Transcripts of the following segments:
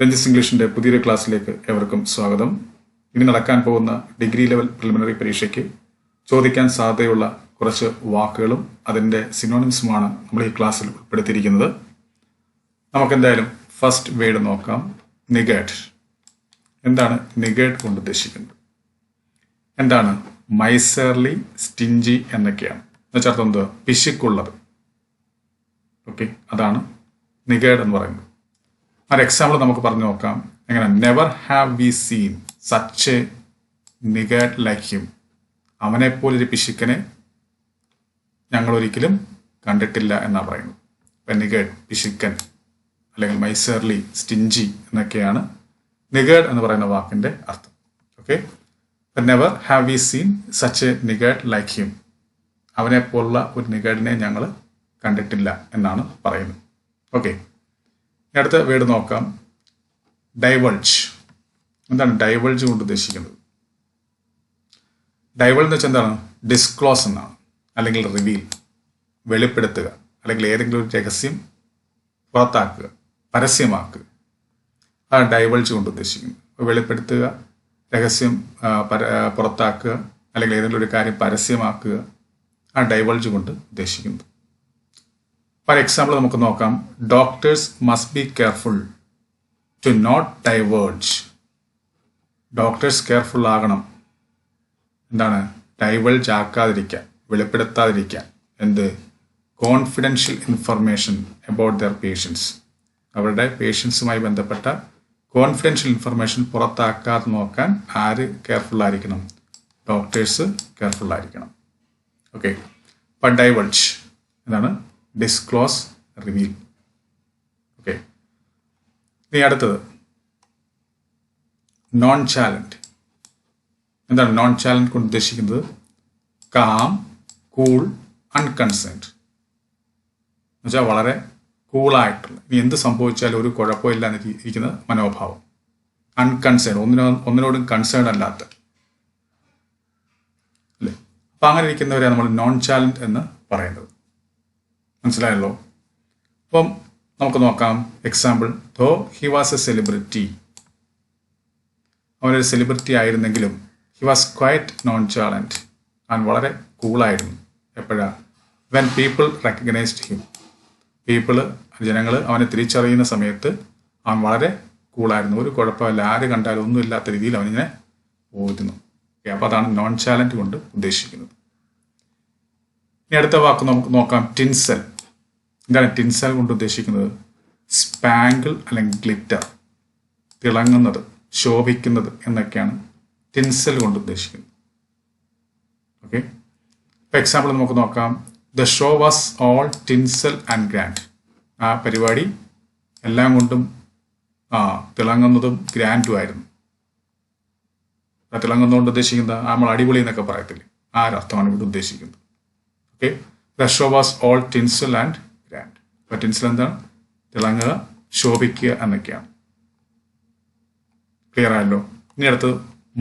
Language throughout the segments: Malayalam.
രഞ്ജിത്ത് ഇംഗ്ലീഷിന്റെ പുതിയൊരു ക്ലാസ്സിലേക്ക് ഏവർക്കും സ്വാഗതം. ഇനി നടക്കാൻ പോകുന്ന ഡിഗ്രി ലെവൽ പ്രിലിമിനറി പരീക്ഷയ്ക്ക് ചോദിക്കാൻ സാധ്യതയുള്ള കുറച്ച് വാക്കുകളും അതിൻ്റെ സിനോണിംസുമാണ് നമ്മൾ ഈ ക്ലാസ്സിൽ ഉൾപ്പെടുത്തിയിരിക്കുന്നത്. നമുക്കെന്തായാലും ഫസ്റ്റ് വേർഡ് നോക്കാം. നിഗേഡ്. എന്താണ് നിഗേഡ് കൊണ്ട് ഉദ്ദേശിക്കുന്നത്? എന്താണ് മൈസർലി, സ്റ്റിഞ്ചി എന്നൊക്കെയാണ്. എന്നുവെച്ചാൽ എന്ത്? പിശുക്കുള്ളത്. ഓക്കെ, അതാണ് നിഗേഡ് എന്ന് പറയുന്നത്. ഒരു എക്സാമ്പിൾ നമുക്ക് പറഞ്ഞു നോക്കാം. എങ്ങനെ? Never have we seen such a niggard like him. അവനെപ്പോലൊരു പിശുക്കനെ ഞങ്ങൾ ഒരിക്കലും കണ്ടിട്ടില്ല എന്നാണ് പറയുന്നത്. ഇപ്പം നിഗേഡ് പിശുക്കൻ അല്ലെങ്കിൽ മൈസർലി, സ്റ്റിഞ്ചി എന്നൊക്കെയാണ് നിഗേഡ് എന്ന് പറയുന്ന വാക്കിന്റെ അർത്ഥം. Okay, never have we seen such a niggard like him. അവനെപ്പോലുള്ള ഒരു നിഗേഡിനെ ഞങ്ങൾ കണ്ടിട്ടില്ല എന്നാണ് പറയുന്നത്. ഓക്കെ, അടുത്ത വേർഡ് നോക്കാം. ഡൈവൾജ്. എന്താണ് ഡൈവൾജ് കൊണ്ട് ഉദ്ദേശിക്കുന്നത്? ഡൈവൾജ് എന്ന് വെച്ചാൽ എന്താണ്? ഡിസ്ക്ലോസ് എന്നാണ്, അല്ലെങ്കിൽ റിവീൽ, വെളിപ്പെടുത്തുക, അല്ലെങ്കിൽ ഏതെങ്കിലും ഒരു രഹസ്യം പുറത്താക്കുക, പരസ്യമാക്കുക. ആ ഡൈവൾജ് കൊണ്ട് ഉദ്ദേശിക്കുന്നത്. വെളിപ്പെടുത്തുക, രഹസ്യം പുറത്താക്കുക, അല്ലെങ്കിൽ ഏതെങ്കിലും ഒരു കാര്യം പരസ്യമാക്കുക, ആ ഡൈവൾജ് കൊണ്ട് ഉദ്ദേശിക്കുന്നത്. ഫോർ എക്സാമ്പിൾ നമുക്ക് നോക്കാം. Doctors must be careful to not diverge. Doctors careful ആകണം. എന്താണ്? ഡൈവേർജ് ആക്കാതിരിക്കാൻ, വെളിപ്പെടുത്താതിരിക്കാൻ. എന്ത്? Confidential information about their patients. അവരുടെ പേഷ്യൻസുമായി ബന്ധപ്പെട്ട കോൺഫിഡൻഷ്യൽ ഇൻഫർമേഷൻ പുറത്താക്കാതെ നോക്കാൻ ആര് കെയർഫുൾ ആയിരിക്കണം? ഡോക്ടേഴ്സ് കെയർഫുൾ ആയിരിക്കണം. ഓക്കെ, അപ്പം ഡൈവേർജ് എന്താണ്? Disclose, reveal. ഓക്കെ, ഇനി അടുത്തത് നോൺ ചാലന്റ്. എന്താണ് നോൺ ചാലന്റ് കൊണ്ട് ഉദ്ദേശിക്കുന്നത്? Calm, cool, unconcerned. എന്നുവെച്ചാൽ വളരെ കൂളായിട്ടുള്ള, ഇനി എന്ത് സംഭവിച്ചാലും ഒരു കുഴപ്പമില്ല എന്നിരിക്കുന്ന മനോഭാവം. അൺകൺസേൺഡ്, ഒന്നിനോടും കൺസേൺഡ് അല്ലാത്ത അല്ലേ. അപ്പം അങ്ങനെ ഇരിക്കുന്നവരെ നമ്മൾ നോൺ ചാലന്റ് എന്ന് പറയുന്നത്. മനസ്സിലായല്ലോ? അപ്പം നമുക്ക് നോക്കാം. Example, though he was a celebrity. അവനൊരു സെലിബ്രിറ്റി ആയിരുന്നെങ്കിലും he was quite nonchalant. അവൻ വളരെ കൂളായിരുന്നു. എപ്പോഴാ? When people recognised him. ജനങ്ങൾ അവനെ തിരിച്ചറിയുന്ന സമയത്ത് അവൻ വളരെ കൂളായിരുന്നു. ഒരു കുഴപ്പമില്ല, ആര് കണ്ടാലും ഒന്നുമില്ലാത്ത രീതിയിൽ അവനിങ്ങനെ പോയിരുന്നു. അപ്പോൾ അതാണ് നോൺ ചാലന്റ് കൊണ്ട് ഉദ്ദേശിക്കുന്നത്. ഇനി അടുത്ത വാക്ക് നമുക്ക് നോക്കാം. ടിൻസൽ. എന്താണ് ടിൻസൽ കൊണ്ട് ഉദ്ദേശിക്കുന്നത്? സ്പാങ്കിൾ അല്ലെങ്കിൽ ഗ്ലിറ്റർ, തിളങ്ങുന്നത്, ശോഭിക്കുന്നത് എന്നൊക്കെയാണ് ടിൻസൽ കൊണ്ട് ഉദ്ദേശിക്കുന്നത്. ഓക്കെ, ഇപ്പോൾ എക്സാമ്പിൾ നമുക്ക് നോക്കാം. The show was all tinsel and grand. ആ പരിപാടി എല്ലാം കൊണ്ടും തിളങ്ങുന്നതും ഗ്രാൻഡും ആയിരുന്നു. ആ തിളങ്ങുന്നതുകൊണ്ട് ഉദ്ദേശിക്കുന്നത് നമ്മൾ അടിപൊളി എന്നൊക്കെ പറയത്തില്ലേ, ആ ഒരർത്ഥമാണ് ഇവിടെ ഉദ്ദേശിക്കുന്നത്. Okay, the show was all tinsel and grand. അപ്പോൾ ടിൻസൽ എന്താണ്? തിളങ്ങുക, ശോഭിക്കുക എന്നൊക്കെയാണ്. ക്ലിയർ ആയല്ലോ? ഇനി അടുത്ത്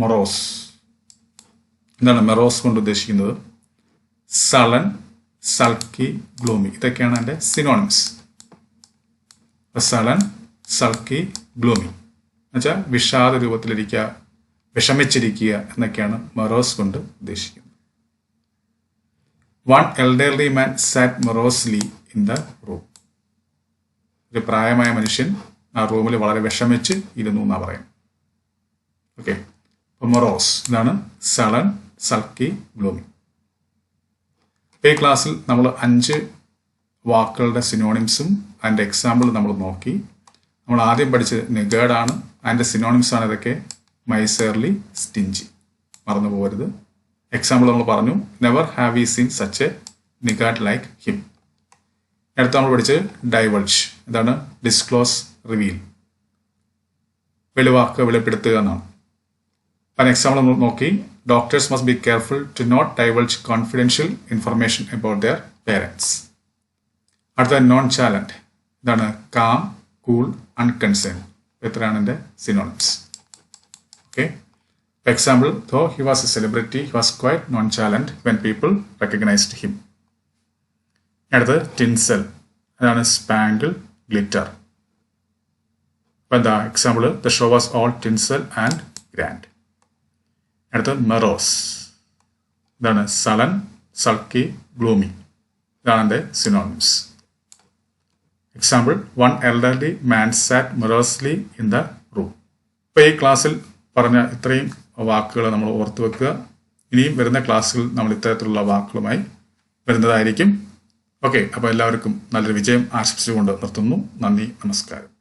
മൊറോസ്. എന്താണ് മെറോസ് കൊണ്ട് ഉദ്ദേശിക്കുന്നത്? സളൻ, സൾക്കി, ഗ്ലൂമി. ഇതൊക്കെയാണ് എൻ്റെ സിനോണിംസ്. സളൻ, സൾക്കി, ഗ്ലൂമി എന്നുവെച്ചാൽ വിഷാദ രൂപത്തിലിരിക്കുക, വിഷമിച്ചിരിക്കുക എന്നൊക്കെയാണ് മെറോസ് കൊണ്ട് ഉദ്ദേശിക്കുന്നത്. One elderly man sat morosely in the room. ഒരു പ്രായമായ മനുഷ്യൻ ആ റൂമിൽ വളരെ വിഷമിച്ച് ഇരുന്നു എന്നാണ് പറയുന്നത്. ഓക്കെ, അപ്പോൾ മൊറോസ് ഇതാണ് സളൻ, സൾക്കി, ഗ്ലൂമി. ഈ ക്ലാസ്സിൽ നമ്മൾ 5 വാക്കുകളുടെ സിനോണിംസും അതിൻ്റെ എക്സാമ്പിൾ നമ്മൾ നോക്കി. നമ്മൾ ആദ്യം പഠിച്ചത് നിഗേഡാണ്. അതിൻ്റെ സിനോണിംസ് ആണ് ഇതൊക്കെ. മൈസർലി, സ്റ്റിഞ്ചി, മറന്നു പോകരുത്. എക്സാമ്പിൾ നമ്മൾ പറഞ്ഞു. Never have we seen such a niggard like him. അടുത്ത നമ്മൾ പഠിച്ചത് ഡൈവൾജ്. ഇതാണ് ഡിസ്ക്ലോസ്, റിവീൽ, വെളിവാക്കുക, വെളിപ്പെടുത്തുക എന്നാണ്. അതിന് എക്സാമ്പിൾ നമ്മൾ നോക്കി. Doctors must be careful to not divulge confidential information about their parents. അടുത്ത നോൺ ചാലന്റ്. ഇതാണ് കാം, കൂൾ, അൺകൺസേൺ. എത്രയാണ് എൻ്റെ synonyms. Okay, example, though he was a celebrity, he was quite nonchalant when people recognized him. അടുത്തത് ടിൻസൽ. അതാണ് സ്പാങ്കിൾ, ഗ്ലിറ്റർ. അപ്പം എന്താ example the show was all tinsel and grand. അടുത്ത മെറോസ്. ഇതാണ് സലൻ, സൾക്കി, ഗ്ലൂമി. ഇതാണ് എൻ്റെ synonyms. Example one elderly man sat morosely in the room. ഇപ്പോൾ ഈ ക്ലാസ്സിൽ പറഞ്ഞ ഇത്രയും വാക്കുകൾ നമ്മൾ ഓർത്ത് വെക്കുക. ഇനിയും വരുന്ന ക്ലാസ്സുകൾ നമ്മൾ ഇത്തരത്തിലുള്ള വാക്കുകളുമായി വരുന്നതായിരിക്കും. ഓക്കെ, അപ്പോൾ എല്ലാവർക്കും നല്ലൊരു വിജയം ആശംസിച്ചുകൊണ്ട് നിർത്തുന്നു. നന്ദി, നമസ്കാരം.